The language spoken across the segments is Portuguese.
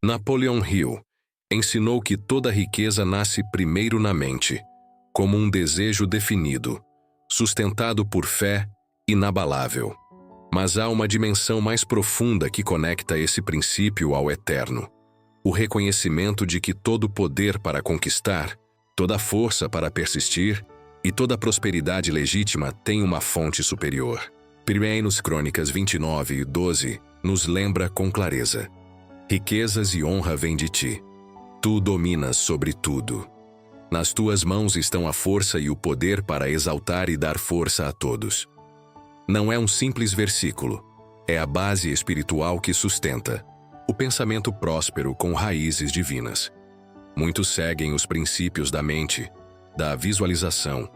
Napoleon Hill ensinou que toda riqueza nasce primeiro na mente, como um desejo definido, sustentado por fé inabalável. Mas há uma dimensão mais profunda que conecta esse princípio ao eterno: o reconhecimento de que todo poder para conquistar, toda força para persistir e toda prosperidade legítima tem uma fonte superior. 1 Crônicas 29:12 nos lembra com clareza: riquezas e honra vêm de ti. Tu dominas sobre tudo. Nas tuas mãos estão a força e o poder para exaltar e dar força a todos. Não é um simples versículo, é a base espiritual que sustenta o pensamento próspero com raízes divinas. Muitos seguem os princípios da mente, da visualização,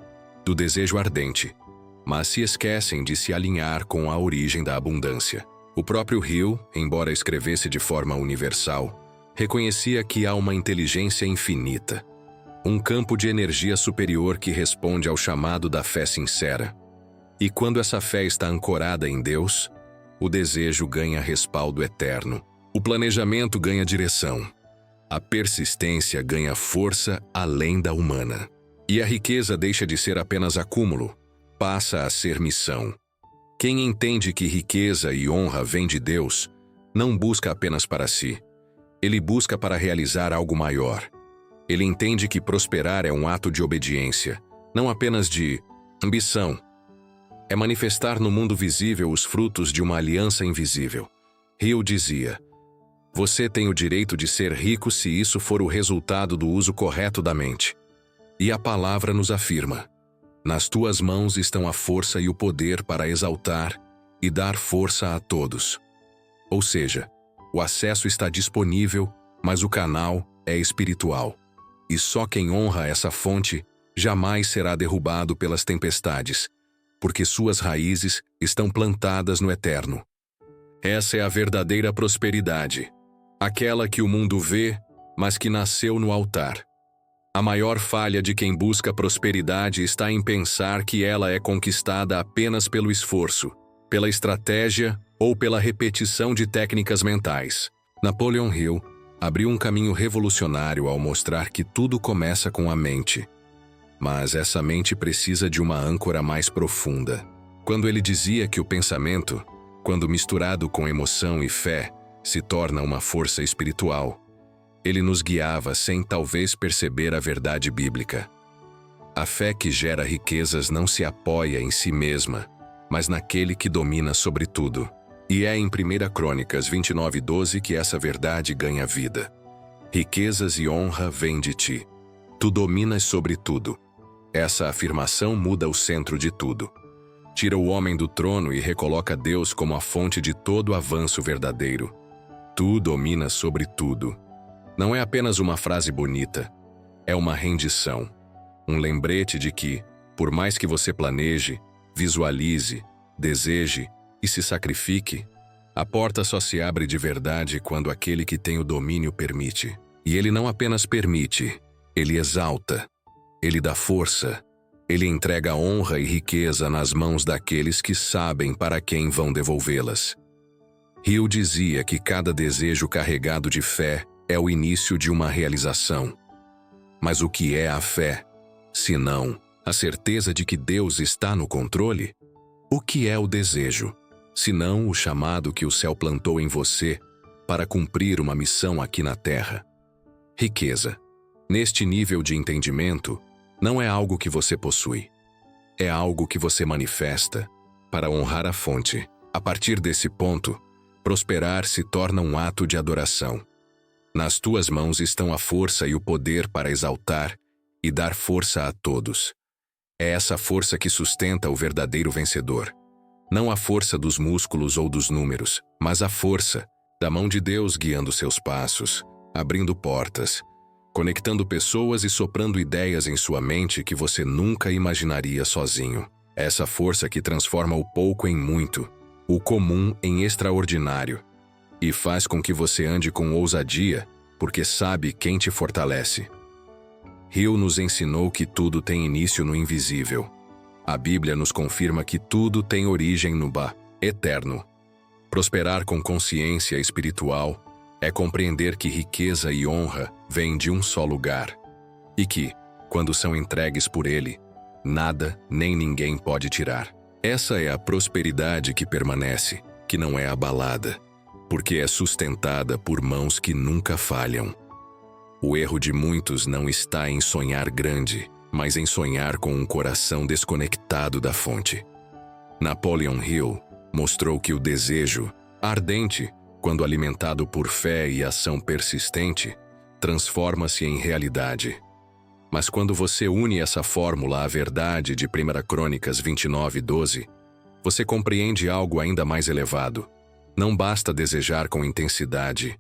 do desejo ardente, mas se esquecem de se alinhar com a origem da abundância. O próprio Hill, embora escrevesse de forma universal, reconhecia que há uma inteligência infinita, um campo de energia superior que responde ao chamado da fé sincera. E quando essa fé está ancorada em Deus, o desejo ganha respaldo eterno, o planejamento ganha direção, a persistência ganha força além da humana. E a riqueza deixa de ser apenas acúmulo, passa a ser missão. Quem entende que riqueza e honra vêm de Deus, não busca apenas para si. Ele busca para realizar algo maior. Ele entende que prosperar é um ato de obediência, não apenas de ambição. É manifestar no mundo visível os frutos de uma aliança invisível. Hill dizia: você tem o direito de ser rico se isso for o resultado do uso correto da mente. E a palavra nos afirma: nas tuas mãos estão a força e o poder para exaltar e dar força a todos. Ou seja, o acesso está disponível, mas o canal é espiritual. E só quem honra essa fonte jamais será derrubado pelas tempestades, porque suas raízes estão plantadas no eterno. Essa é a verdadeira prosperidade, aquela que o mundo vê, mas que nasceu no altar. A maior falha de quem busca prosperidade está em pensar que ela é conquistada apenas pelo esforço, pela estratégia ou pela repetição de técnicas mentais. Napoleon Hill abriu um caminho revolucionário ao mostrar que tudo começa com a mente. Mas essa mente precisa de uma âncora mais profunda. Quando ele dizia que o pensamento, quando misturado com emoção e fé, se torna uma força espiritual, ele nos guiava sem talvez perceber a verdade bíblica. A fé que gera riquezas não se apoia em si mesma, mas naquele que domina sobre tudo. E é em 1 Crônicas 29:12 que essa verdade ganha vida. Riquezas e honra vêm de ti. Tu dominas sobre tudo. Essa afirmação muda o centro de tudo. Tira o homem do trono e recoloca Deus como a fonte de todo avanço verdadeiro. Tu dominas sobre tudo. Não é apenas uma frase bonita, é uma rendição. Um lembrete de que, por mais que você planeje, visualize, deseje e se sacrifique, a porta só se abre de verdade quando aquele que tem o domínio permite. E ele não apenas permite, ele exalta, ele dá força, ele entrega honra e riqueza nas mãos daqueles que sabem para quem vão devolvê-las. Hill dizia que cada desejo carregado de fé é o início de uma realização. Mas o que é a fé, se não a certeza de que Deus está no controle? O que é o desejo, se não o chamado que o céu plantou em você para cumprir uma missão aqui na terra? Riqueza, neste nível de entendimento, não é algo que você possui. É algo que você manifesta para honrar a fonte. A partir desse ponto, prosperar se torna um ato de adoração. Nas tuas mãos estão a força e o poder para exaltar e dar força a todos. É essa força que sustenta o verdadeiro vencedor. Não a força dos músculos ou dos números, mas a força da mão de Deus guiando seus passos, abrindo portas, conectando pessoas e soprando ideias em sua mente que você nunca imaginaria sozinho. Essa força que transforma o pouco em muito, o comum em extraordinário, e faz com que você ande com ousadia, porque sabe quem te fortalece. Hill nos ensinou que tudo tem início no invisível. A Bíblia nos confirma que tudo tem origem no eterno. Prosperar com consciência espiritual É compreender que riqueza e honra vêm de um só lugar e que, quando são entregues por Ele, nada nem ninguém pode tirar. Essa é a prosperidade que permanece, que não é abalada, porque é sustentada por mãos que nunca falham. O erro de muitos não está em sonhar grande, mas em sonhar com um coração desconectado da fonte. Napoleon Hill mostrou que o desejo, ardente, quando alimentado por fé e ação persistente, transforma-se em realidade. Mas quando você une essa fórmula à verdade de 1 Crônicas 29:12, você compreende algo ainda mais elevado. Não basta desejar com intensidade.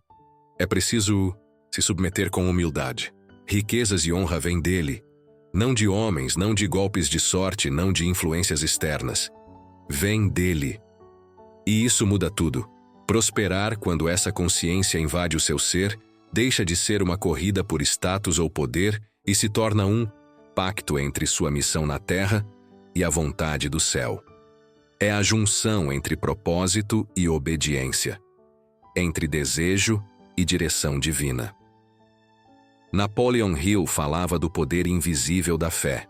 É preciso se submeter com humildade. Riquezas e honra vêm dele, não de homens, não de golpes de sorte, não de influências externas. Vem dele. E isso muda tudo. Prosperar, quando essa consciência invade o seu ser, deixa de ser uma corrida por status ou poder e se torna um pacto entre sua missão na terra e a vontade do céu. É a junção entre propósito e obediência, entre desejo e direção divina. Napoleon Hill falava do poder invisível da fé.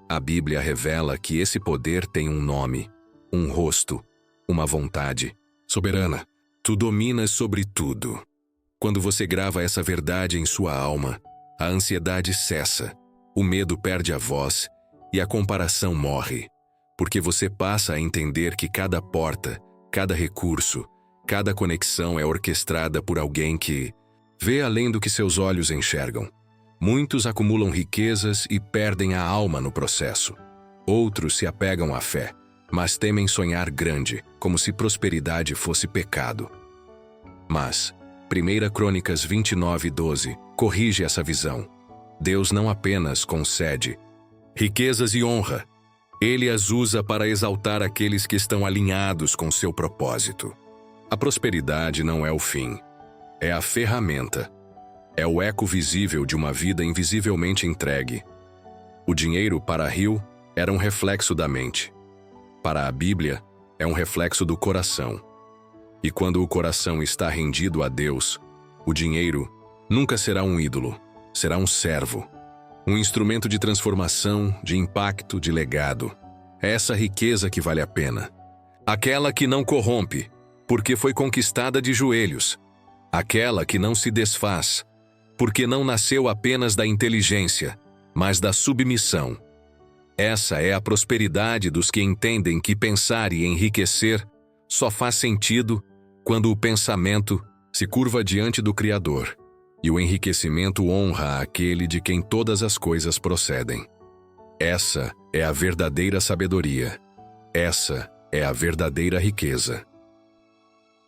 A Bíblia revela que esse poder tem um nome, um rosto, uma vontade. Soberana, tu dominas sobre tudo. Quando você grava essa verdade em sua alma, a ansiedade cessa, o medo perde a voz e a comparação morre, porque você passa a entender que cada porta, cada recurso, cada conexão é orquestrada por alguém que vê além do que seus olhos enxergam. Muitos acumulam riquezas e perdem a alma no processo. Outros se apegam à fé, mas temem sonhar grande, como se prosperidade fosse pecado. Mas 1 Crônicas 29:12 corrige essa visão. Deus não apenas concede riquezas e honra, Ele as usa para exaltar aqueles que estão alinhados com seu propósito. A prosperidade não é o fim, é a ferramenta. É o eco visível de uma vida invisivelmente entregue. O dinheiro para Hill era um reflexo da mente. Para a Bíblia, é um reflexo do coração. E quando o coração está rendido a Deus, o dinheiro nunca será um ídolo, será um servo, um instrumento de transformação, de impacto, de legado. É essa riqueza que vale a pena. Aquela que não corrompe, porque foi conquistada de joelhos. Aquela que não se desfaz, porque não nasceu apenas da inteligência, mas da submissão. Essa é a prosperidade dos que entendem que pensar e enriquecer só faz sentido quando o pensamento se curva diante do Criador e o enriquecimento honra aquele de quem todas as coisas procedem. Essa é a verdadeira sabedoria. Essa é a verdadeira riqueza.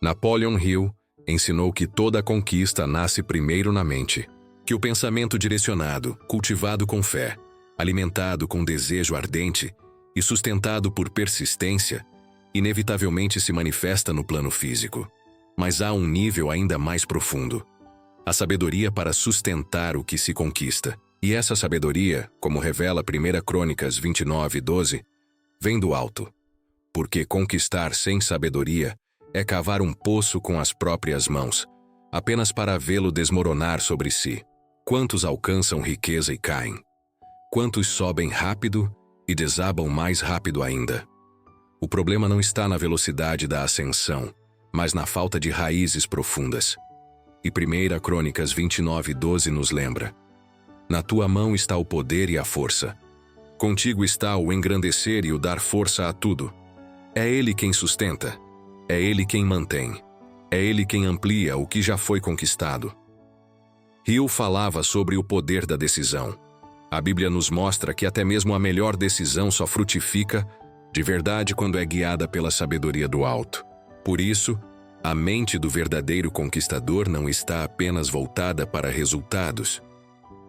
Napoleon Hill ensinou que toda conquista nasce primeiro na mente, que o pensamento direcionado, cultivado com fé, alimentado com desejo ardente e sustentado por persistência, inevitavelmente se manifesta no plano físico. Mas há um nível ainda mais profundo. A sabedoria para sustentar o que se conquista. E essa sabedoria, como revela 1 Crônicas 29:12, vem do alto. Porque conquistar sem sabedoria é cavar um poço com as próprias mãos, apenas para vê-lo desmoronar sobre si. Quantos alcançam riqueza e caem? Quantos sobem rápido e desabam mais rápido ainda? O problema não está na velocidade da ascensão, mas na falta de raízes profundas. E 1 Crônicas 29:12 nos lembra: na tua mão está o poder e a força. Contigo está o engrandecer e o dar força a tudo. É Ele quem sustenta. É Ele quem mantém. É Ele quem amplia o que já foi conquistado. Hill falava sobre o poder da decisão. A Bíblia nos mostra que até mesmo a melhor decisão só frutifica de verdade quando é guiada pela sabedoria do alto. Por isso, a mente do verdadeiro conquistador não está apenas voltada para resultados,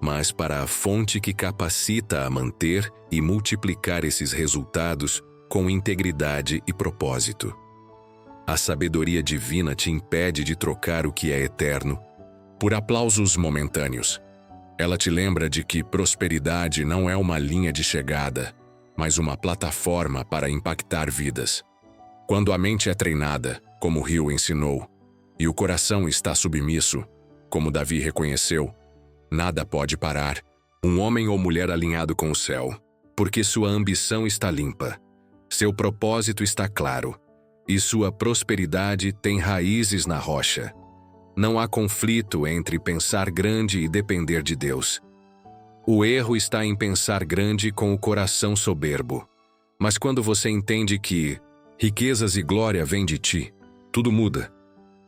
mas para a fonte que capacita a manter e multiplicar esses resultados com integridade e propósito. A sabedoria divina te impede de trocar o que é eterno por aplausos momentâneos. Ela te lembra de que prosperidade não é uma linha de chegada, mas uma plataforma para impactar vidas. Quando a mente é treinada, como Hill ensinou, e o coração está submisso, como Davi reconheceu, nada pode parar um homem ou mulher alinhado com o céu, porque sua ambição está limpa, seu propósito está claro, e sua prosperidade tem raízes na rocha. Não há conflito entre pensar grande e depender de Deus. O erro está em pensar grande com o coração soberbo. Mas quando você entende que riquezas e glória vêm de ti, tudo muda.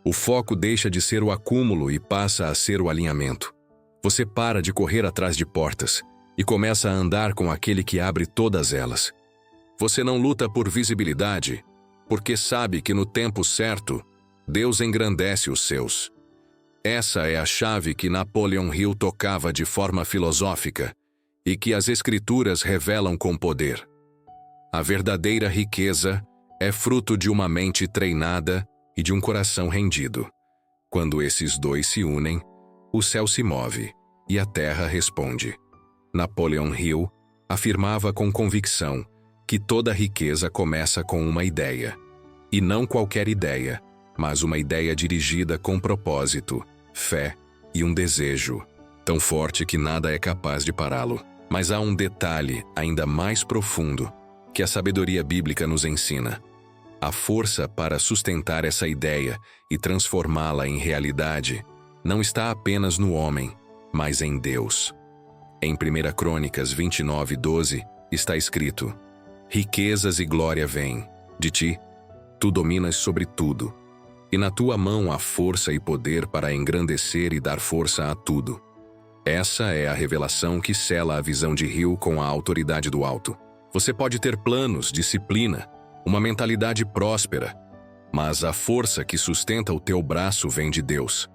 O foco deixa de ser o acúmulo e passa a ser o alinhamento. Você para de correr atrás de portas e começa a andar com aquele que abre todas elas. Você não luta por visibilidade, porque sabe que no tempo certo, Deus engrandece os seus. Essa é a chave que Napoleon Hill tocava de forma filosófica e que as Escrituras revelam com poder. A verdadeira riqueza é fruto de uma mente treinada e de um coração rendido. Quando esses dois se unem, o céu se move e a terra responde. Napoleon Hill afirmava com convicção que toda riqueza começa com uma ideia. E não qualquer ideia, mas uma ideia dirigida com propósito, fé e um desejo, tão forte que nada é capaz de pará-lo. Mas há um detalhe ainda mais profundo que a sabedoria bíblica nos ensina. A força para sustentar essa ideia e transformá-la em realidade não está apenas no homem, mas em Deus. Em 1 Crônicas 29:12 está escrito: riquezas e glória vêm de ti, tu dominas sobre tudo, e na tua mão há força e poder para engrandecer e dar força a tudo. Essa é a revelação que sela a visão de Hill com a autoridade do alto. Você pode ter planos, disciplina, uma mentalidade próspera, mas a força que sustenta o teu braço vem de Deus.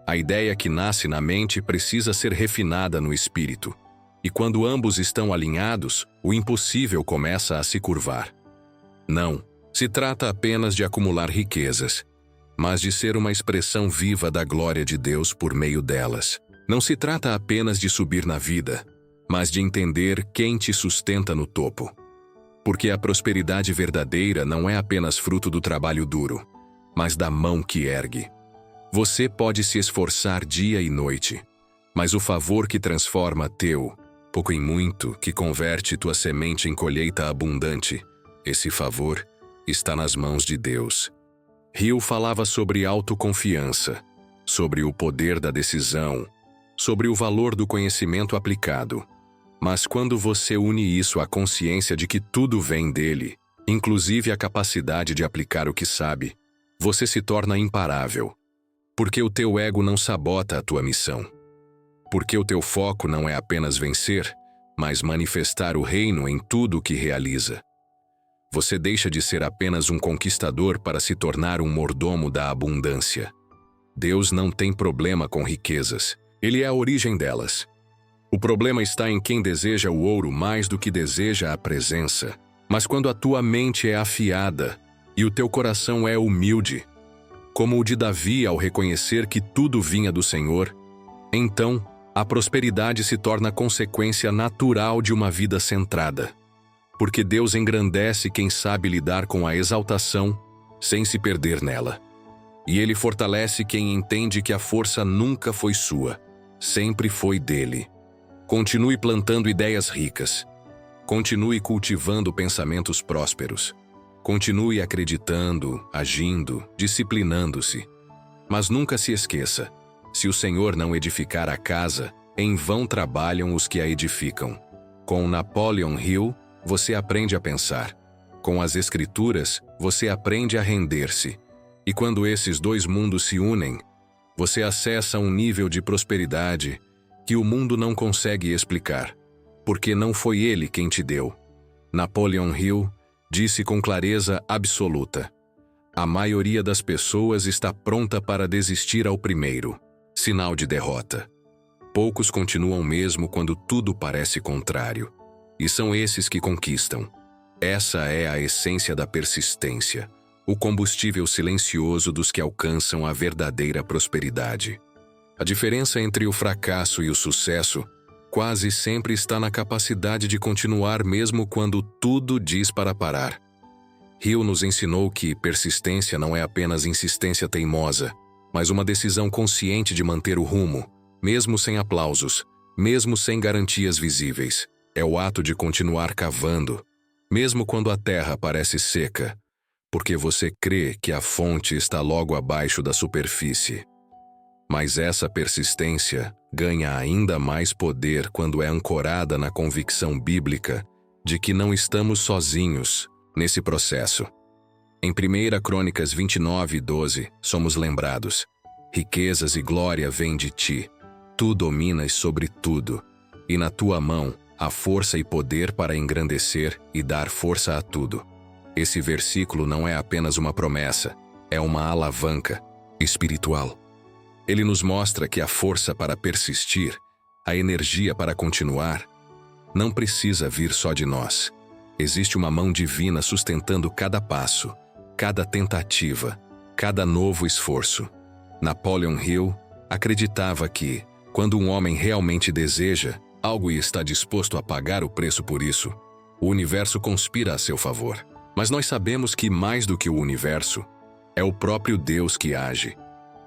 A ideia que nasce na mente precisa ser refinada no espírito, e quando ambos estão alinhados, o impossível começa a se curvar. Não se trata apenas de acumular riquezas, mas de ser uma expressão viva da glória de Deus por meio delas. Não se trata apenas de subir na vida, mas de entender quem te sustenta no topo. Porque a prosperidade verdadeira não é apenas fruto do trabalho duro, mas da mão que ergue. Você pode se esforçar dia e noite, mas o favor que transforma teu, pouco em muito, que converte tua semente em colheita abundante, esse favor está nas mãos de Deus. Hill falava sobre autoconfiança, sobre o poder da decisão, sobre o valor do conhecimento aplicado. Mas quando você une isso à consciência de que tudo vem dele, inclusive a capacidade de aplicar o que sabe, você se torna imparável. Porque o teu ego não sabota a tua missão. Porque o teu foco não é apenas vencer, mas manifestar o reino em tudo o que realiza. Você deixa de ser apenas um conquistador para se tornar um mordomo da abundância. Deus não tem problema com riquezas. Ele é a origem delas. O problema está em quem deseja o ouro mais do que deseja a presença. Mas quando a tua mente é afiada e o teu coração é humilde, como o de Davi ao reconhecer que tudo vinha do Senhor, então a prosperidade se torna consequência natural de uma vida centrada. Porque Deus engrandece quem sabe lidar com a exaltação sem se perder nela. E Ele fortalece quem entende que a força nunca foi sua, sempre foi dele. Continue plantando ideias ricas. Continue cultivando pensamentos prósperos. Continue acreditando, agindo, disciplinando-se. Mas nunca se esqueça, se o Senhor não edificar a casa, em vão trabalham os que a edificam. Com Napoleon Hill, você aprende a pensar. Com as Escrituras, você aprende a render-se. E quando esses dois mundos se unem, você acessa um nível de prosperidade que o mundo não consegue explicar, porque não foi ele quem te deu. Napoleon Hill disse com clareza absoluta: a maioria das pessoas está pronta para desistir ao primeiro, sinal de derrota. Poucos continuam mesmo quando tudo parece contrário. E são esses que conquistam. Essa é a essência da persistência, o combustível silencioso dos que alcançam a verdadeira prosperidade. A diferença entre o fracasso e o sucesso quase sempre está na capacidade de continuar mesmo quando tudo diz para parar. Hill nos ensinou que persistência não é apenas insistência teimosa, mas uma decisão consciente de manter o rumo, mesmo sem aplausos, mesmo sem garantias visíveis. É o ato de continuar cavando, mesmo quando a terra parece seca, porque você crê que a fonte está logo abaixo da superfície. Mas essa persistência ganha ainda mais poder quando é ancorada na convicção bíblica de que não estamos sozinhos nesse processo. Em 1 Crônicas 29:12, somos lembrados: riquezas e glória vêm de ti, tu dominas sobre tudo, e na tua mão há força e poder para engrandecer e dar força a tudo. Esse versículo não é apenas uma promessa, é uma alavanca espiritual. Ele nos mostra que a força para persistir, a energia para continuar, não precisa vir só de nós. Existe uma mão divina sustentando cada passo, cada tentativa, cada novo esforço. Napoleon Hill acreditava que, quando um homem realmente deseja algo e está disposto a pagar o preço por isso, o universo conspira a seu favor. Mas nós sabemos que, mais do que o universo, é o próprio Deus que age,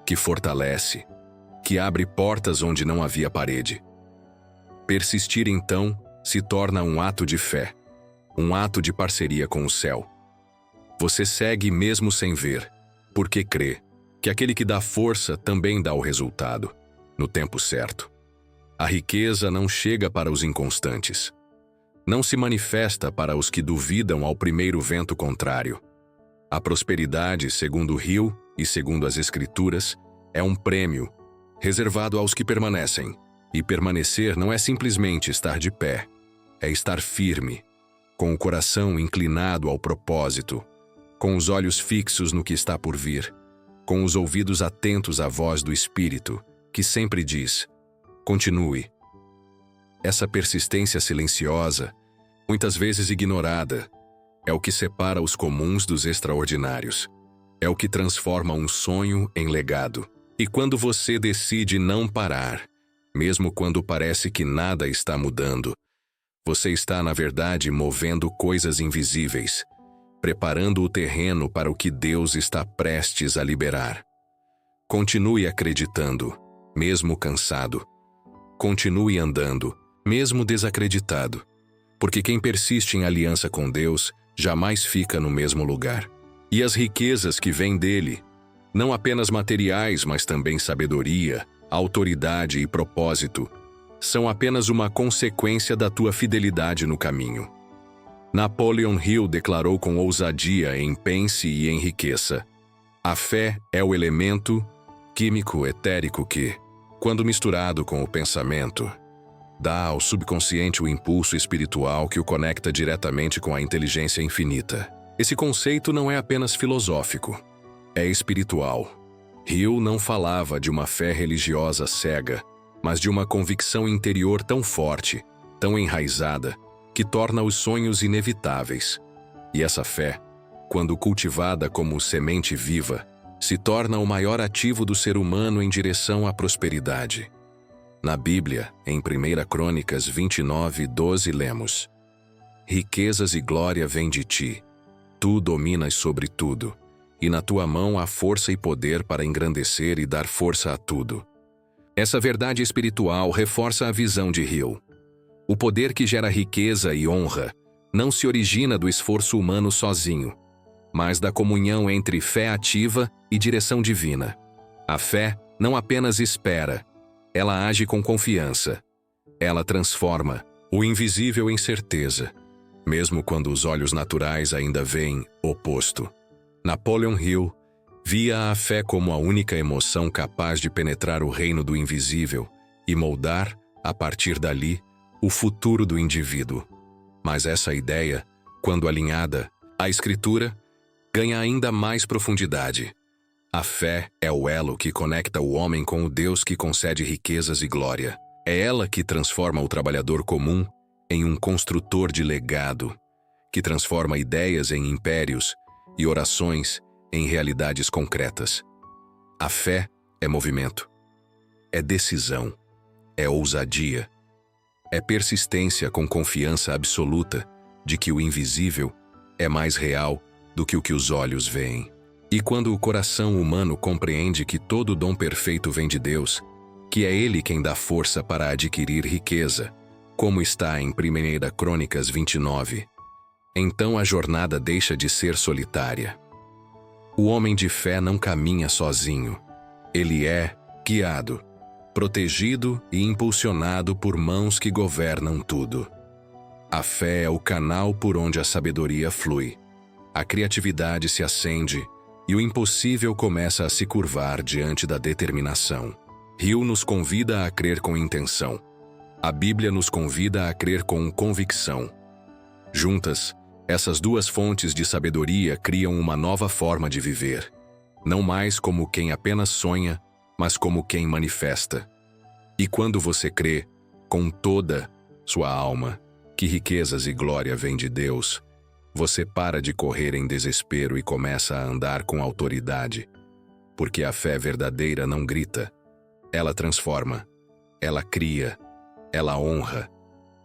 que fortalece, que abre portas onde não havia parede. Persistir, então, se torna um ato de fé, um ato de parceria com o céu. Você segue mesmo sem ver, porque crê que aquele que dá força também dá o resultado, no tempo certo. A riqueza não chega para os inconstantes. Não se manifesta para os que duvidam ao primeiro vento contrário. A prosperidade, segundo Hill e segundo as Escrituras, é um prêmio reservado aos que permanecem. E permanecer não é simplesmente estar de pé, é estar firme, com o coração inclinado ao propósito, com os olhos fixos no que está por vir, com os ouvidos atentos à voz do Espírito, que sempre diz: continue. Essa persistência silenciosa, muitas vezes ignorada, é o que separa os comuns dos extraordinários. É o que transforma um sonho em legado. E quando você decide não parar, mesmo quando parece que nada está mudando, você está, na verdade, movendo coisas invisíveis, preparando o terreno para o que Deus está prestes a liberar. Continue acreditando, mesmo cansado. Continue andando, mesmo desacreditado, porque quem persiste em aliança com Deus jamais fica no mesmo lugar. E as riquezas que vêm dele, não apenas materiais, mas também sabedoria, autoridade e propósito, são apenas uma consequência da tua fidelidade no caminho. Napoleon Hill declarou com ousadia em Pense e Enriqueça: a fé é o elemento químico etérico que, quando misturado com o pensamento, dá ao subconsciente o impulso espiritual que o conecta diretamente com a inteligência infinita. Esse conceito não é apenas filosófico, é espiritual. Hill não falava de uma fé religiosa cega, mas de uma convicção interior tão forte, tão enraizada, que torna os sonhos inevitáveis. E essa fé, quando cultivada como semente viva, se torna o maior ativo do ser humano em direção à prosperidade. Na Bíblia, em 1 Crônicas 29:12, lemos: riquezas e glória vêm de ti, tu dominas sobre tudo, e na tua mão há força e poder para engrandecer e dar força a tudo. Essa verdade espiritual reforça a visão de Hill. O poder que gera riqueza e honra não se origina do esforço humano sozinho, mas da comunhão entre fé ativa e direção divina. A fé não apenas espera, ela age com confiança. Ela transforma o invisível em certeza, mesmo quando os olhos naturais ainda veem o oposto. Napoleon Hill via a fé como a única emoção capaz de penetrar o reino do invisível e moldar, a partir dali, o futuro do indivíduo. Mas essa ideia, quando alinhada à Escritura, ganha ainda mais profundidade. A fé é o elo que conecta o homem com o Deus que concede riquezas e glória. É ela que transforma o trabalhador comum em um construtor de legado, que transforma ideias em impérios e orações em realidades concretas. A fé é movimento, é decisão, é ousadia, é persistência com confiança absoluta de que o invisível é mais real do que o que os olhos veem. E quando o coração humano compreende que todo dom perfeito vem de Deus, que é Ele quem dá força para adquirir riqueza, como está em 1 Crônicas 29, então a jornada deixa de ser solitária. O homem de fé não caminha sozinho. Ele é guiado, protegido e impulsionado por mãos que governam tudo. A fé é o canal por onde a sabedoria flui. A criatividade se acende e o impossível começa a se curvar diante da determinação. Hill nos convida a crer com intenção. A Bíblia nos convida a crer com convicção. Juntas, essas duas fontes de sabedoria criam uma nova forma de viver. Não mais como quem apenas sonha, mas como quem manifesta. E quando você crê, com toda sua alma, que riquezas e glória vêm de Deus, você para de correr em desespero e começa a andar com autoridade. Porque a fé verdadeira não grita. Ela transforma. Ela cria. Ela honra.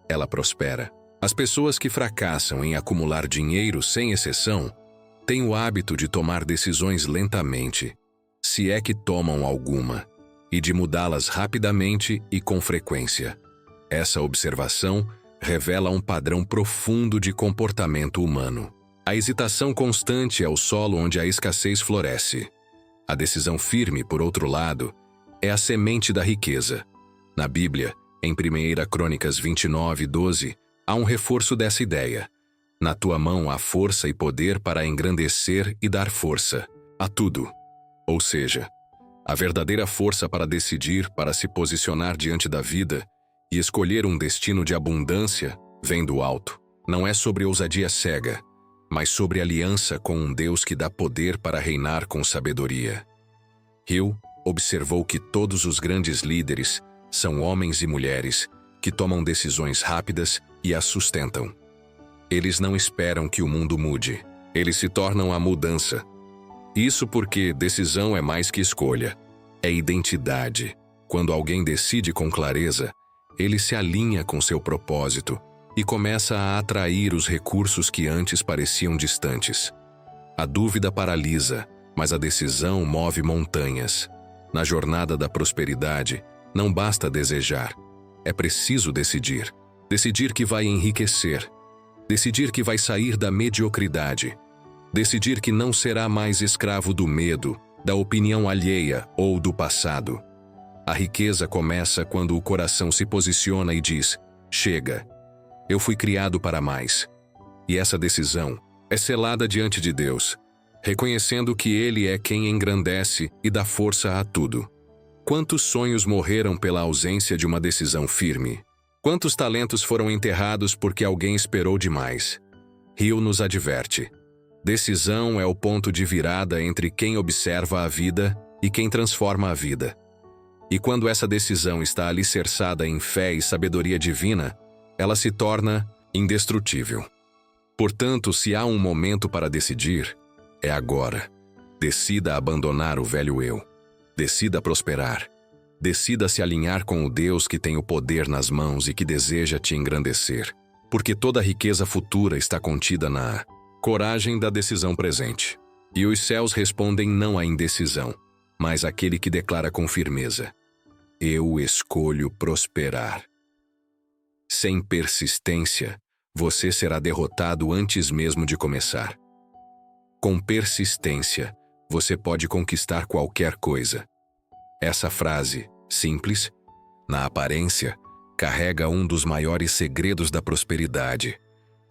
Ela prospera. As pessoas que fracassam em acumular dinheiro, sem exceção, têm o hábito de tomar decisões lentamente, se é que tomam alguma, e de mudá-las rapidamente e com frequência. Essa observação revela um padrão profundo de comportamento humano. A hesitação constante é o solo onde a escassez floresce. A decisão firme, por outro lado, é a semente da riqueza. Na Bíblia, em 1 Crônicas 29, 12, há um reforço dessa ideia. Na tua mão há força e poder para engrandecer e dar força a tudo. Ou seja, a verdadeira força para decidir, para se posicionar diante da vida e escolher um destino de abundância vem do alto. Não é sobre ousadia cega, mas sobre aliança com um Deus que dá poder para reinar com sabedoria. Hill observou que todos os grandes líderes são homens e mulheres que tomam decisões rápidas e as sustentam. Eles não esperam que o mundo mude. Eles se tornam a mudança. Isso porque decisão é mais que escolha. É identidade. Quando alguém decide com clareza, ele se alinha com seu propósito e começa a atrair os recursos que antes pareciam distantes. A dúvida paralisa, mas a decisão move montanhas. Na jornada da prosperidade, não basta desejar. É preciso decidir. Decidir que vai enriquecer. Decidir que vai sair da mediocridade. Decidir que não será mais escravo do medo, da opinião alheia ou do passado. A riqueza começa quando o coração se posiciona e diz: chega, eu fui criado para mais. E essa decisão é selada diante de Deus, reconhecendo que Ele é quem engrandece e dá força a tudo. Quantos sonhos morreram pela ausência de uma decisão firme? Quantos talentos foram enterrados porque alguém esperou demais? Hill nos adverte. Decisão é o ponto de virada entre quem observa a vida e quem transforma a vida. E quando essa decisão está alicerçada em fé e sabedoria divina, ela se torna indestrutível. Portanto, se há um momento para decidir, é agora. Decida abandonar o velho eu. Decida prosperar. Decida se alinhar com o Deus que tem o poder nas mãos e que deseja te engrandecer. Porque toda a riqueza futura está contida na coragem da decisão presente. E os céus respondem não à indecisão, mas àquele que declara com firmeza: eu escolho prosperar. Sem persistência, você será derrotado antes mesmo de começar. Com persistência, você pode conquistar qualquer coisa. Essa frase, simples, na aparência, carrega um dos maiores segredos da prosperidade: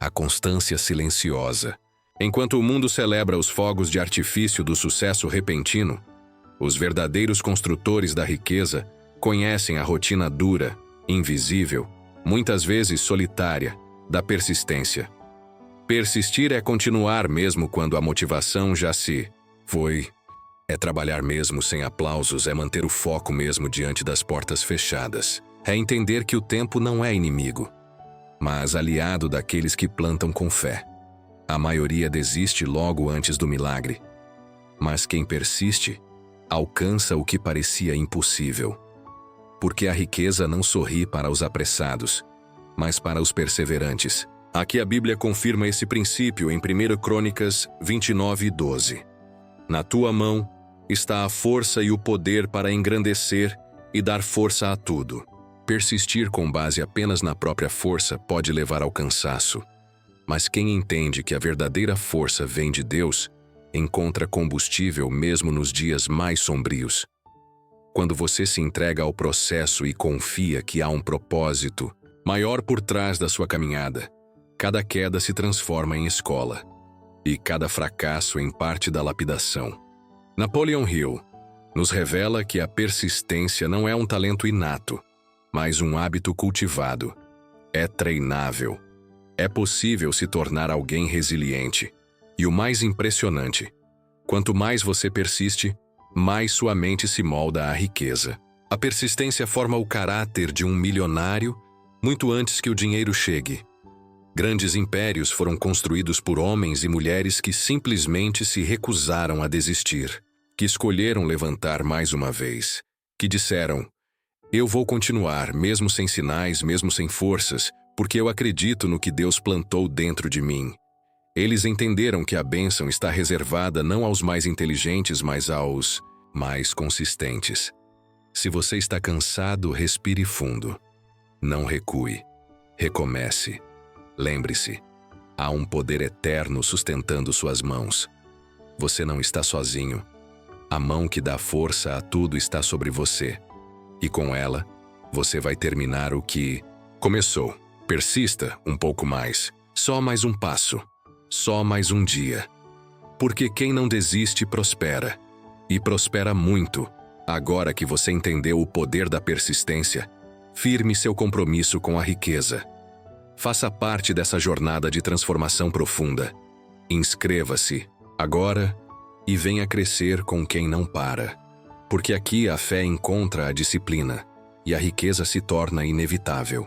a constância silenciosa. Enquanto o mundo celebra os fogos de artifício do sucesso repentino, os verdadeiros construtores da riqueza conhecem a rotina dura, invisível, muitas vezes solitária, da persistência. Persistir é continuar mesmo quando a motivação já se foi. É trabalhar mesmo sem aplausos, é manter o foco mesmo diante das portas fechadas. É entender que o tempo não é inimigo, mas aliado daqueles que plantam com fé. A maioria desiste logo antes do milagre, mas quem persiste alcança o que parecia impossível. Porque a riqueza não sorri para os apressados, mas para os perseverantes. Aqui a Bíblia confirma esse princípio em 1 Crônicas 29:12. Na tua mão está a força e o poder para engrandecer e dar força a tudo. Persistir com base apenas na própria força pode levar ao cansaço. Mas quem entende que a verdadeira força vem de Deus, encontra combustível mesmo nos dias mais sombrios. Quando você se entrega ao processo e confia que há um propósito maior por trás da sua caminhada, cada queda se transforma em escola, e cada fracasso em parte da lapidação. Napoleon Hill nos revela que a persistência não é um talento inato, mas um hábito cultivado. É treinável. É possível se tornar alguém resiliente. E o mais impressionante, quanto mais você persiste, mais sua mente se molda à riqueza. A persistência forma o caráter de um milionário muito antes que o dinheiro chegue. Grandes impérios foram construídos por homens e mulheres que simplesmente se recusaram a desistir, que escolheram levantar mais uma vez, que disseram: eu vou continuar, mesmo sem sinais, mesmo sem forças, porque eu acredito no que Deus plantou dentro de mim. Eles entenderam que a bênção está reservada não aos mais inteligentes, mas aos mais consistentes. Se você está cansado, respire fundo. Não recue. Recomece. Lembre-se, há um poder eterno sustentando suas mãos. Você não está sozinho. A mão que dá força a tudo está sobre você. E com ela, você vai terminar o que começou. Persista um pouco mais. Só mais um passo. Só mais um dia. Porque quem não desiste prospera. E prospera muito. Agora que você entendeu o poder da persistência, firme seu compromisso com a riqueza. Faça parte dessa jornada de transformação profunda. Inscreva-se agora e venha crescer com quem não para. Porque aqui a fé encontra a disciplina e a riqueza se torna inevitável.